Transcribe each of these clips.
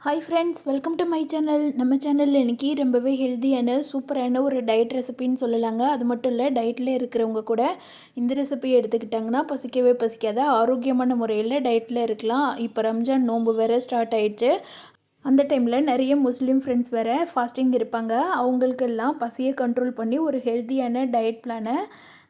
Hi friends, welcome to my channel. நம்ம சேனலில் இன்றைக்கி ரொம்பவே ஹெல்த்தியான சூப்பரான ஒரு டயட் ரெசிபின்னு சொல்லலாங்க. அது மட்டும் இல்லை, டயட்டில் இருக்கிறவங்க கூட இந்த ரெசிபி எடுத்துக்கிட்டாங்கன்னா பசிக்கவே பசிக்காத ஆரோக்கியமான முறையில் டயட்டில் இருக்கலாம். இப்போ ரம்ஜான் நோன்பு வேறு ஸ்டார்ட் ஆயிடுச்சு. அந்த டைமில் நிறைய முஸ்லீம் ஃப்ரெண்ட்ஸ் வேறு ஃபாஸ்டிங் இருப்பாங்க. அவங்களுக்கெல்லாம் பசியை கண்ட்ரோல் பண்ணி ஒரு ஹெல்த்தியான டயட் பிளானை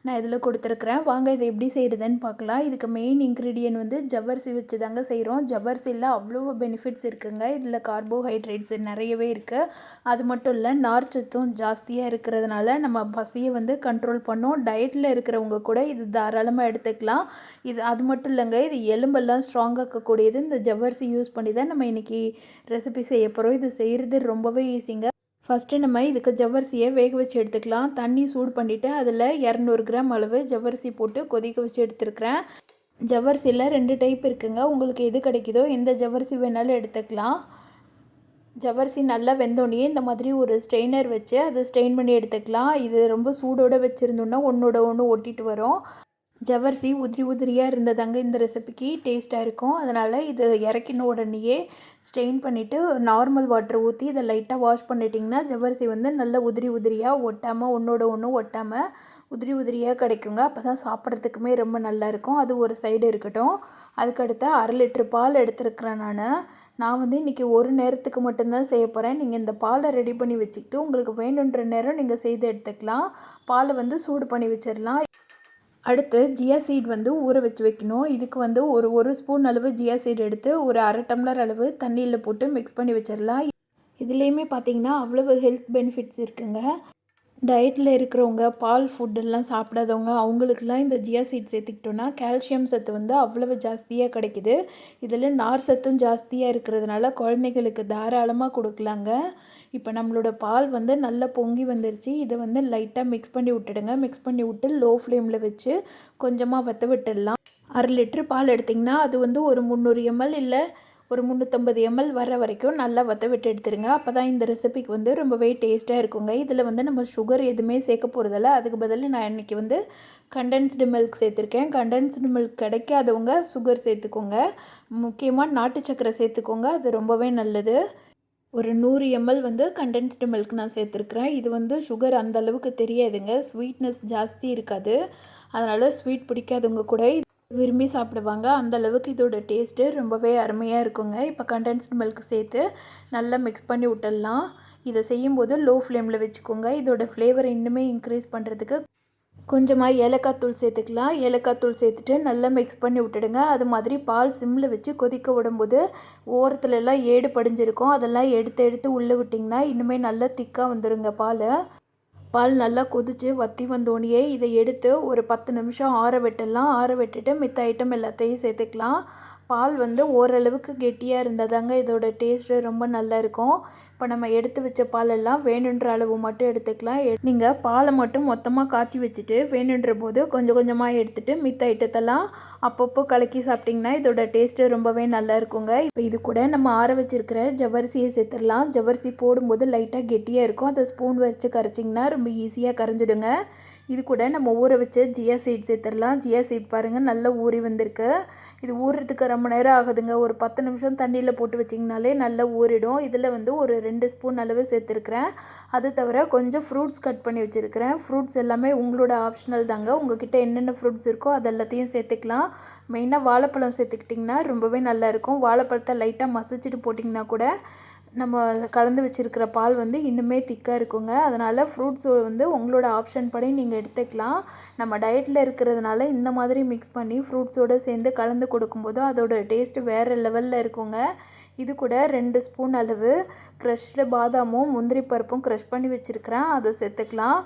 நான் இதில் கொடுத்துருக்குறேன். வாங்க இதை எப்படி செய்கிறதுன்னு பார்க்கலாம். இதுக்கு மெயின் இன்க்ரீடியன்ட் வந்து ஜவ்வரிசி வச்சு தாங்க செய்கிறோம். ஜவ்வரிசியில் அவ்வளோ பெனிஃபிட்ஸ் இருக்குங்க. இதில் கார்போஹைட்ரேட்ஸ் நிறையவே இருக்குது. அது மட்டும் இல்லை, நார்ச்சத்தும் ஜாஸ்தியாக இருக்கிறதுனால நம்ம பசியை வந்து கண்ட்ரோல் பண்ணோம். டயட்டில் இருக்கிறவங்க கூட இது தாராளமாக எடுத்துக்கலாம். அது மட்டும் இல்லைங்க, இது எலும்பெல்லாம் ஸ்ட்ராங்காக்கக்கூடியது. இந்த ஜவ்வரிசி யூஸ் பண்ணி தான் நம்ம இன்றைக்கி ரெசிபி செய்ய போகிறோம். இது செய்கிறது ரொம்பவே ஈஸிங்க. ஃபஸ்ட்டு நம்ம இதுக்கு ஜவ்வரிசியை வேக வச்சு எடுத்துக்கலாம். தண்ணி சூடு பண்ணிவிட்டு அதில் 200 கிராம் அளவு ஜவ்வரிசி போட்டு கொதிக்க வச்சு எடுத்துருக்கிறேன். ஜவ்வரிசியில் 2 டைப் இருக்குங்க. உங்களுக்கு எது கிடைக்குதோ எந்த ஜவ்வரிசி வேணாலும் எடுத்துக்கலாம். ஜவ்வரிசி நல்லா வெந்தோடனே இந்த மாதிரி ஒரு ஸ்ட்ரெயினர் வச்சு அதை ஸ்ட்ரெயின் பண்ணி எடுத்துக்கலாம். இது ரொம்ப சூடோடு வச்சுருந்தோன்னா ஒன்றோட ஒன்று ஒட்டிட்டு வரும். ஜவ்வரிசி உதிரி உதிரியாக இருந்ததாங்க இந்த ரெசிபிக்கு டேஸ்ட்டாக இருக்கும். அதனால் இதை இறக்கின உடனேயே ஸ்ட்ரெயின் பண்ணிவிட்டு நார்மல் வாட்டர் ஊற்றி இதை லைட்டாக வாஷ் பண்ணிட்டிங்கன்னா ஜவ்வரிசி வந்து நல்ல உதிரி உதிரியாக ஒட்டாமல் ஒன்றோட ஒன்று ஒட்டாமல் உதிரி உதிரியாக கிடைக்குங்க. அப்போ தான் சாப்பிட்றதுக்குமே ரொம்ப நல்லாயிருக்கும். அது ஒரு சைடு இருக்கட்டும். அதுக்கடுத்து 1/2 லிட்ரு பால் எடுத்துருக்கிறேன். நான் வந்து இன்றைக்கி ஒரு நேரத்துக்கு மட்டும்தான் செய்ய போகிறேன். நீங்கள் இந்த பாலை ரெடி பண்ணி வச்சுக்கிட்டு உங்களுக்கு வேணுன்ற நேரம் நீங்கள் செய்து எடுத்துக்கலாம். பாலை வந்து சூடு பண்ணி வச்சிடலாம். அடுத்து ஜியா சீட் வந்து ஊற வச்சு வைக்கணும். இதுக்கு வந்து ஒரு ஸ்பூன் அளவு ஜியா சீட் எடுத்து ஒரு 1/2 டம்ளர் அளவு தண்ணியில் போட்டு மிக்ஸ் பண்ணி வச்சிடலாம். இதுலேயுமே பார்த்திங்கன்னா அவ்வளவு ஹெல்த் பெனிஃபிட்ஸ் இருக்குங்க. டயட்டில் இருக்கிறவங்க, பால் ஃபுட்டெல்லாம் சாப்பிடாதவங்க, அவங்களுக்கெல்லாம் இந்த ஜியா சீட் சேர்த்துக்கிட்டோன்னா கால்சியம் சத்து வந்து அவ்வளவு ஜாஸ்தியாக கிடைக்கிது. இதில் நார் சத்தும் ஜாஸ்தியாக இருக்கிறதுனால குழந்தைங்களுக்கு தாராளமாக கொடுக்கலாங்க. இப்போ நம்மளோட பால் வந்து நல்லா பொங்கி வந்துருச்சு. இதை வந்து லைட்டாக மிக்ஸ் பண்ணி விட்டுடுங்க. மிக்ஸ் பண்ணி விட்டு லோ ஃப்ளேமில் வச்சு கொஞ்சமாக வற்ற விட்டுடலாம். 1/2 லிட்ரு பால் எடுத்திங்கன்னா அது வந்து ஒரு 300 ml இல்லை ஒரு 350 ml வர வரைக்கும் நல்லா வற்ற விட்டு எடுத்துருங்க. அப்போ தான் இந்த ரெசிபிக்கு வந்து ரொம்பவே டேஸ்ட்டாக இருக்குங்க. இதில் வந்து நம்ம சுகர் எதுவுமே சேர்க்க போகிறதில்ல. அதுக்கு பதில் நான் இன்றைக்கி வந்து கண்டென்ஸ்டு மில்க் சேர்த்துருக்கேன். கண்டென்ஸ்டு மில்க் கிடைக்காதவங்க சுகர் சேர்த்துக்கோங்க. முக்கியமாக நாட்டு சக்கரை சேர்த்துக்கோங்க. அது ரொம்பவே நல்லது. ஒரு 100 ml வந்து கண்டென்ஸ்டு மில்க் நான் சேர்த்துருக்குறேன். இது வந்து சுகர் அந்த அளவுக்கு தெரியாதுங்க. ஸ்வீட்னஸ் ஜாஸ்தி இருக்காது. அதனால் ஸ்வீட் பிடிக்காதவங்க கூட விரும்பி சாப்பிடுவாங்க. அந்த அளவுக்கு இதோட டேஸ்ட்டு ரொம்பவே அருமையாக இருக்குங்க. இப்போ கண்டென்ஸ்டு மில்க் சேர்த்து நல்லா மிக்ஸ் பண்ணி விட்டுடலாம். இதை செய்யும்போது லோ ஃப்ளேமில் வச்சுக்கோங்க. இதோட ஃப்ளேவர் இன்னுமே இன்க்ரீஸ் பண்ணுறதுக்கு கொஞ்சமாக ஏலக்காய் தூள் சேர்த்துக்கலாம். ஏலக்காய் தூள் சேர்த்துட்டு நல்லா மிக்ஸ் பண்ணி விட்டுடுங்க. அது மாதிரி பால் சிம்மில் வச்சு கொதிக்க விடும்போது ஓரத்துலலாம் ஏடு படிஞ்சிருக்கும். அதெல்லாம் எடுத்து உள்ளே விட்டிங்கன்னா இன்னுமே நல்லா திக்காக வந்துடுங்க பால் நல்லா கொதித்து வற்றி வந்தோடனே இதை எடுத்து ஒரு 10 நிமிஷம் ஆற விட்டுடலாம். ஆற விட்டுட்டு மித்த ஐட்டம் எல்லாத்தையும் சேர்த்துக்கலாம். பால் வந்து ஓரளவுக்கு கெட்டியாக இருந்தால் தாங்க இதோட டேஸ்ட்டு ரொம்ப நல்லா இருக்கும். இப்போ நம்ம எடுத்து வச்ச பாலெல்லாம் வேணுன்ற அளவு மட்டும் எடுத்துக்கலாம். நீங்கள் பாலை மட்டும் மொத்தமாக காய்ச்சி வச்சுட்டு வேணுன்ற போது கொஞ்சம் கொஞ்சமாக எடுத்துகிட்டு மித்த ஐட்டத்தெல்லாம் அப்பப்போ கலக்கி சாப்பிட்டிங்கன்னா இதோட டேஸ்ட்டு ரொம்பவே நல்லா இருக்குங்க. இப்போ இது கூட நம்ம ஆற வச்சுருக்கிற ஜவ்வரிசியை சேர்த்துடலாம். ஜவ்வரிசி போடும்போது லைட்டாக கெட்டியாக இருக்கும். அதை ஸ்பூன் வச்சு கரைச்சிங்கன்னா ரொம்ப ஈஸியாக கரைஞ்சிடுங்க. இது கூட நம்ம ஊற வச்ச ஜியா சீட் சேர்த்துடலாம். ஜியா சீட் பாருங்கள் நல்லா ஊறி வந்திருக்கு. இது ஊறுறதுக்கு ரொம்ப நேரம் ஆகுதுங்க. ஒரு 10 நிமிஷம் தண்ணியில் போட்டு வச்சிங்கனாலே நல்லா ஊறிடும். இதில் வந்து ஒரு 2 ஸ்பூன் அளவு சேர்த்துருக்குறேன். அது தவிர கொஞ்சம் ஃப்ரூட்ஸ் கட் பண்ணி வச்சுருக்கிறேன். ஃப்ரூட்ஸ் எல்லாமே உங்களோட ஆப்ஷனல் தாங்க. உங்கள்கிட்ட என்னென்ன ஃப்ரூட்ஸ் இருக்கோ அது எல்லாத்தையும் சேர்த்துக்கலாம். மெயினாக வாழைப்பழம் சேர்த்துக்கிட்டிங்கன்னா ரொம்பவே நல்லாயிருக்கும். வாழைப்பழத்தை லைட்டாக மசிச்சுட்டு போட்டிங்கன்னா கூட நம்ம கலந்து வச்சுருக்கிற பால் வந்து இன்னுமே திக்காக இருக்குங்க. அதனால் ஃப்ரூட்ஸ் வந்து உங்களோட ஆப்ஷன் படி நீங்கள் எடுத்துக்கலாம். நம்ம டயட்டில் இருக்கிறதுனால இந்த மாதிரி மிக்ஸ் பண்ணி ஃப்ரூட்ஸோடு சேர்ந்து கலந்து கொடுக்கும்போது அதோட டேஸ்ட்டு வேறு லெவலில் இருக்குங்க. இது கூட 2 ஸ்பூன் அளவு க்ரஷ்டு பாதாமும் முந்திரி பருப்பும் க்ரஷ் பண்ணி வச்சுருக்கிறேன். அதை சேர்த்துக்கலாம்.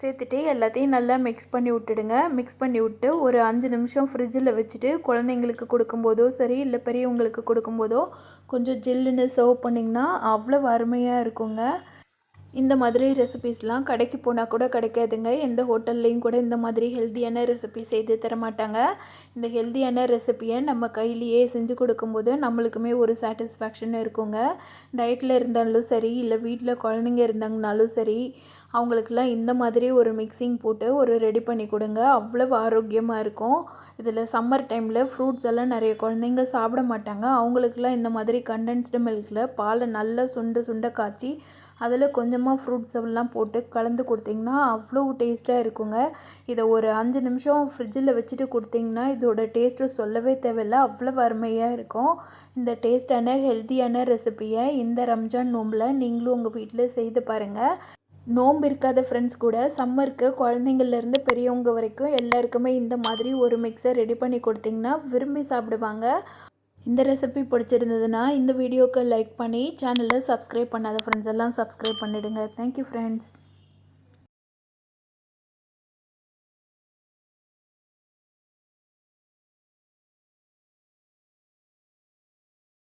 சேர்த்துட்டு எல்லாத்தையும் நல்லா மிக்ஸ் பண்ணி விட்டுடுங்க. மிக்ஸ் பண்ணி விட்டு ஒரு 5 நிமிஷம் ஃப்ரிட்ஜில் வச்சுட்டு குழந்தைங்களுக்கு கொடுக்கும்போதோ சரி இல்லை பெரியவங்களுக்கு கொடுக்கும்போதோ கொஞ்சம் ஜில்லுன்னு சர்வ் பண்ணிங்கன்னா அவ்வளோ அருமையாக இருக்குங்க. இந்த மாதிரி ரெசிபீஸ்லாம் கடைக்கு போனால் கூட கிடைக்காதுங்க. எந்த ஹோட்டல்லையும் கூட இந்த மாதிரி ஹெல்த்தியான ரெசிபி செய்து தரமாட்டாங்க. இந்த ஹெல்த்தியான ரெசிபியை நம்ம கையிலேயே செஞ்சு கொடுக்கும்போது நம்மளுக்குமே ஒரு சாட்டிஸ்ஃபேக்ஷன் இருக்குங்க. டயட்டில் இருந்தாலும் சரி இல்லை வீட்டில் குழந்தைங்க இருந்தாங்கனாலும் சரி அவங்களுக்கெல்லாம் இந்த மாதிரி ஒரு மிக்சிங் போட்டு ஒரு ரெடி பண்ணி கொடுங்க. அவ்வளவு ஆரோக்கியமாக இருக்கும். இதில் சம்மர் டைமில் ஃப்ரூட்ஸ் எல்லாம் நிறைய குழந்தைங்க சாப்பிட மாட்டாங்க. அவங்களுக்கெல்லாம் இந்த மாதிரி கண்டென்ஸ்டு மில்கில் பாலை நல்லா சுண்ட சுண்ட காய்ச்சி அதில் கொஞ்சமாக ஃப்ரூட்ஸ் எல்லாம் போட்டு கலந்து கொடுத்திங்கன்னா அவ்வளோ டேஸ்ட்டாக இருக்குங்க. இதை ஒரு 5 நிமிஷம் ஃப்ரிட்ஜில் வச்சுட்டு கொடுத்திங்கன்னா இதோட டேஸ்ட்டு சொல்லவே தேவையில்லை, அவ்வளோ அருமையாக இருக்கும். இந்த டேஸ்டான ஹெல்த்தியான ரெசிப்பியை இந்த ரம்ஜான் நோம்பில் நீங்களும் உங்கள் வீட்டில் செய்து பாருங்கள். நோம்பு இருக்காத ஃப்ரெண்ட்ஸ் கூட சம்மருக்கு குழந்தைங்கள்லேருந்து பெரியவங்க வரைக்கும் எல்லாருக்குமே இந்த மாதிரி ஒரு மிக்ஸை ரெடி பண்ணி கொடுத்திங்கன்னா விரும்பி சாப்பிடுவாங்க. இந்த ரெசிபி பிடிச்சிருந்ததுன்னா இந்த வீடியோக்கு லைக் பண்ணி சேனலை சப்ஸ்கிரைப் பண்ணாத ஃப்ரெண்ட்ஸ் எல்லாம் சப்ஸ்கிரைப் பண்ணிவிடுங்க. Thank you friends.